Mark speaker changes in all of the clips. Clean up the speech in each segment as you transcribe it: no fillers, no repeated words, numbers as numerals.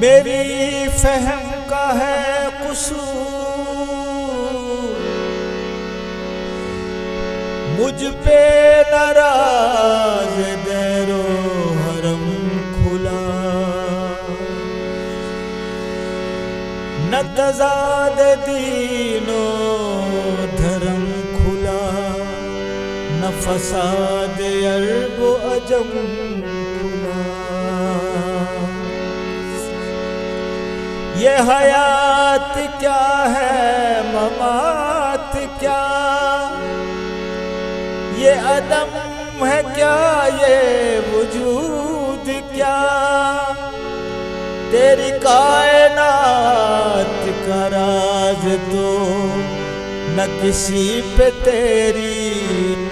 Speaker 1: मेरी फहम का है कसूर, मुझ पे नाराज देरो हरम खुला, न तजाद दीनो धर्म खुला, न फसाद अरब अजम खुला। ये हयात क्या है ममात क्या, ये अदम है क्या ये वजूद क्या, तेरी कायनात का राज तो न किसी पे तेरी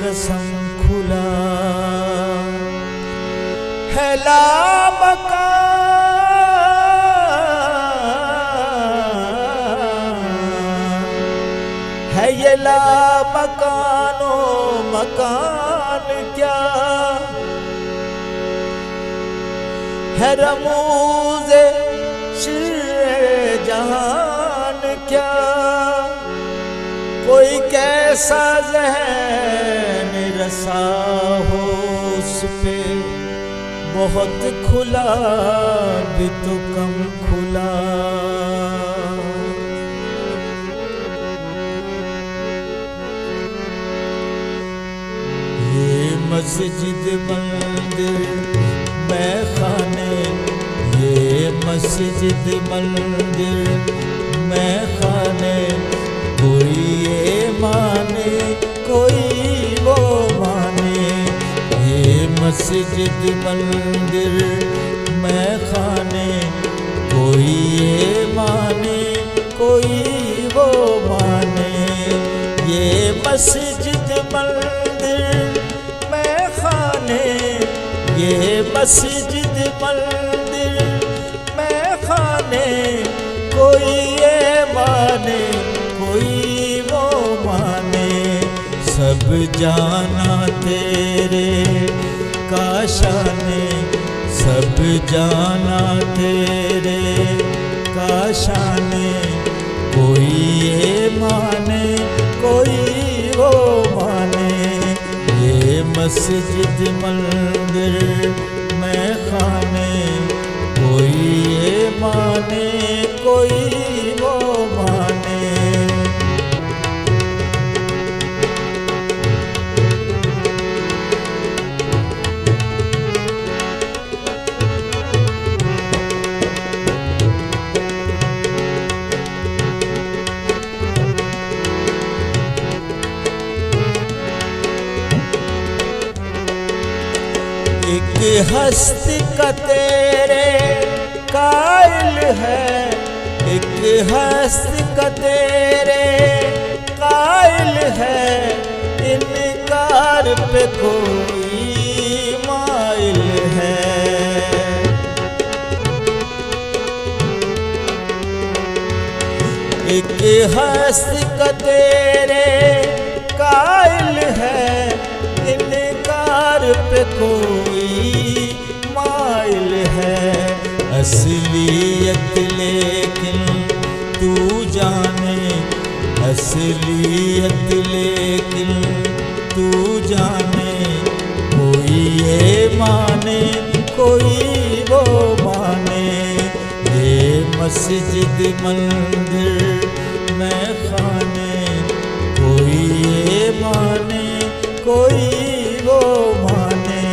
Speaker 1: कसम खुला है। लामकान है ये लामकानो मकान क्या, है रमूज़े शिर जहान क्या, कोई कैसा ज़हन रसा हो उस पे बहुत खुला भी तो कम खुला। ये मस्जिद मंदिर मैखाने, ये मस्जिद मंदिर मैखाने, कोई ये माने कोई वो माने। ये मस्जिद मंदिर मैखाने, कोई ये माने कोई वो माने। ये मस्जिद मंदिर मैखाने, ये मस्जिद मंदिर मैखाने, कोई ये माने कोई वो माने। सब जाना तेरे काशाने, सब जाना तेरे काशाने, कोई ये माने कोई वो माने। ये मस्जिद मंदिर मैखाने, कोई ये माने कोई वो माने। एक हस्ती का तेरे कायल है, एक हस्ती का तेरे कायल है, इनकार पे कोई माइल है। एक हस्ती का तेरे कायल है, इनकार पे कोई माइल है। असलियत लेकिन तू जाने, असलियत लेकिन तू जाने। कोई ये माने कोई वो माने। ये मस्जिद मंदिर मैखाने, कोई ये माने कोई वो माने।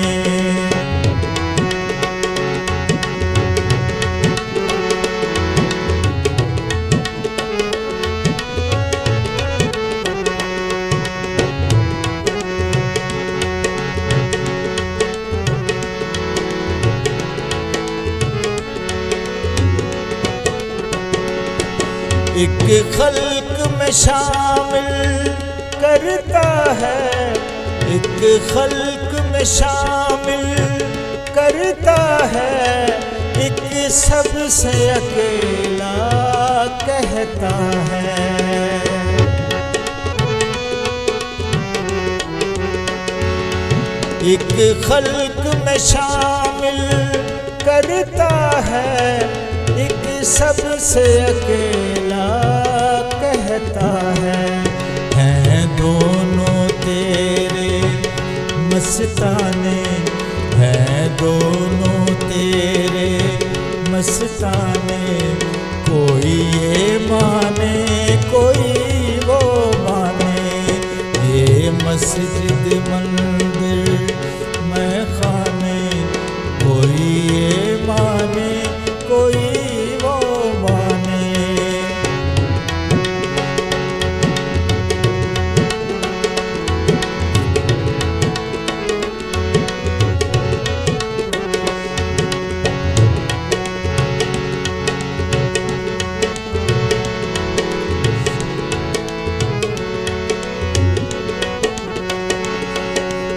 Speaker 1: एक खल्क में शामिल करता है, एक खल्क में शामिल करता है, एक सबसे अकेला कहता है। एक खल्क में शामिल करता है, एक सबसे अकेला कहता है। हैं दोनों तेरे मस्ताने, हैं दोनों तेरे मस्ताने। कोई ये माने कोई वो माने, ये मस्जिद मंदिर मैं खाने। कोई ये माने कोई वो माने।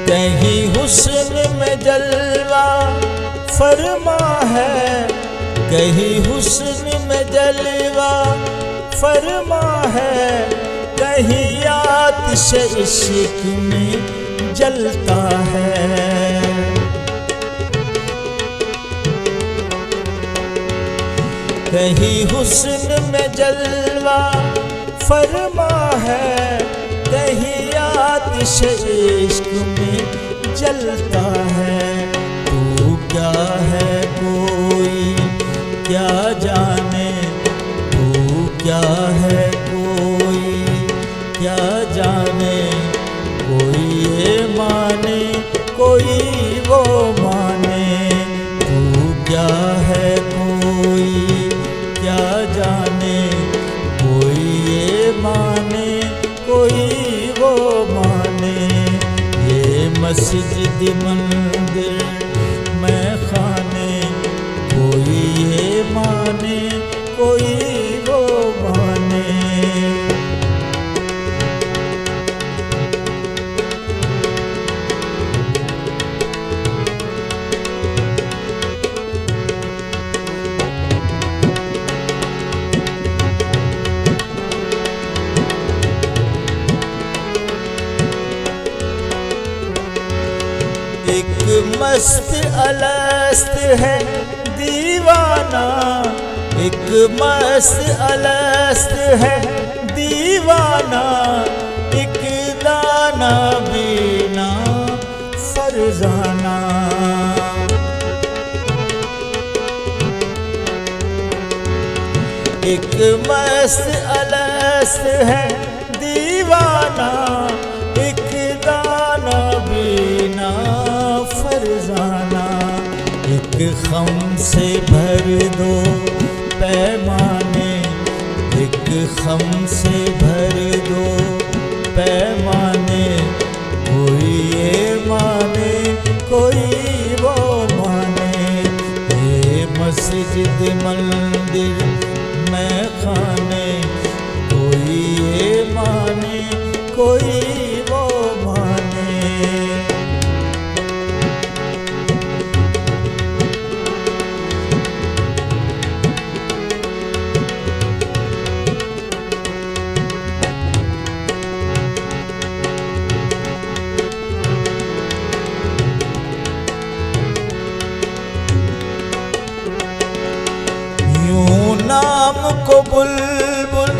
Speaker 1: कहीं हुस्न में जलवा फरमा है, कहीं हुस्न में जलवा फरमा है। कहीं आतिश इश्क में जलता है। कहीं हुस्न में जलवा फरमा है, कहीं आतिश इश्क में जलता है। तू क्या है कोई क्या जाने, तू क्या है कोई क्या जाने। कोई ये माने कोई वो माने, तू क्या है कोई क्या जाने। कोई ये माने कोई वो माने, ये मस्जिद मंदिर मैं खाने। कोई ये माने कोई वो माने। एक मस्त अलस्त है दीवाना, एक मस्त अलस्त है दीवाना। एक दाना बीना फरजाना, एक मस्त अलस्त है दीवाना। एक दाना बीना फरजाना। एक खम से भर दो पैमाने, एक खम से भर दो पैमाने। कोई ये माने कोई वो माने, ये मस्जिद मंदिर मैं खाने। कोई ये माने कोई वो माने। यूं नाम को बुलबुल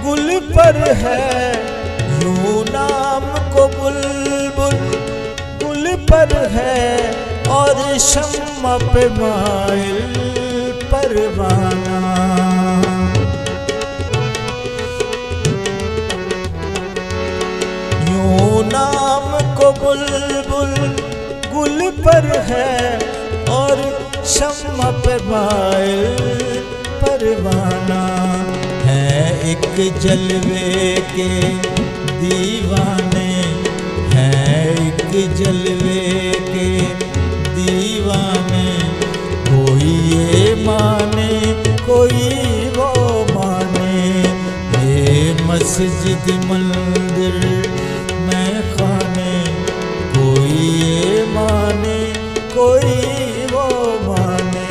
Speaker 1: गुल पर है, यूं नाम को बुलबुल गुल पर है। और शम्मा पे माइल परवाना। यूं नाम को बुलबुल गुल पर है, और शम्मा पे माइल परवाना। है एक जलवे के दीवाने, है एक जलवे के दीवाने। कोई ये माने कोई वो माने, ये मस्जिद मंदिर मैं खाने। कोई ये माने कोई वो माने।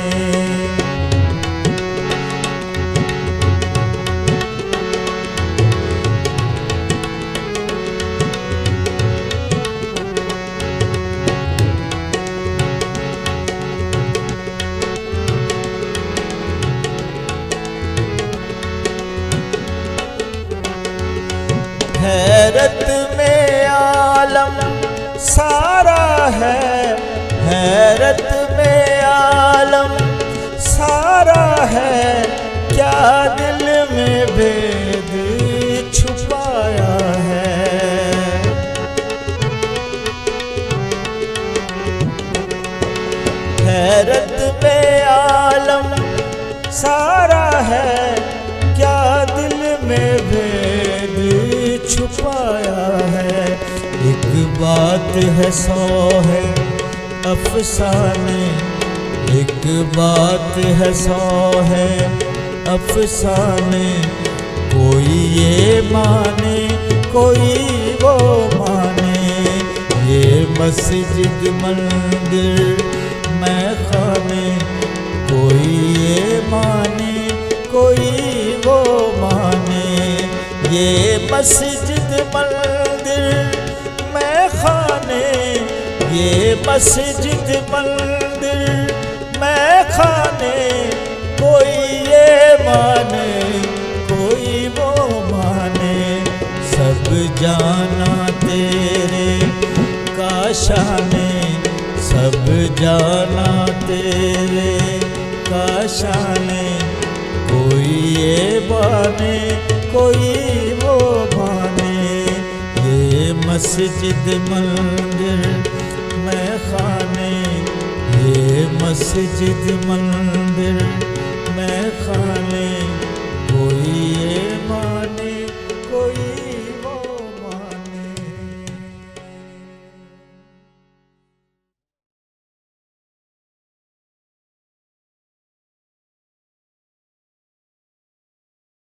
Speaker 1: हैरत में आलम सारा है, क्या दिल में भेद छुपाया है। हैरत में आलम सारा है, क्या दिल में भेद छुपाया है। एक बात है सौ है अफसाने, एक बात है सौ है अफसाने। कोई ये माने कोई वो माने, ये मस्जिद मंदिर मैं खाने। कोई ये माने कोई वो माने, ये मस्जिद मंदिर मैं खाने। ये मस्जिद मंदिर मैं खाने, कोई ये माने कोई वो माने। सब जाना तेरे काशाने, सब जाना तेरे काशाने। कोई ये माने कोई वो माने, ये मस्जिद मंदिर मैं खाने। ये मस्जिद मंदिर मैं खाने।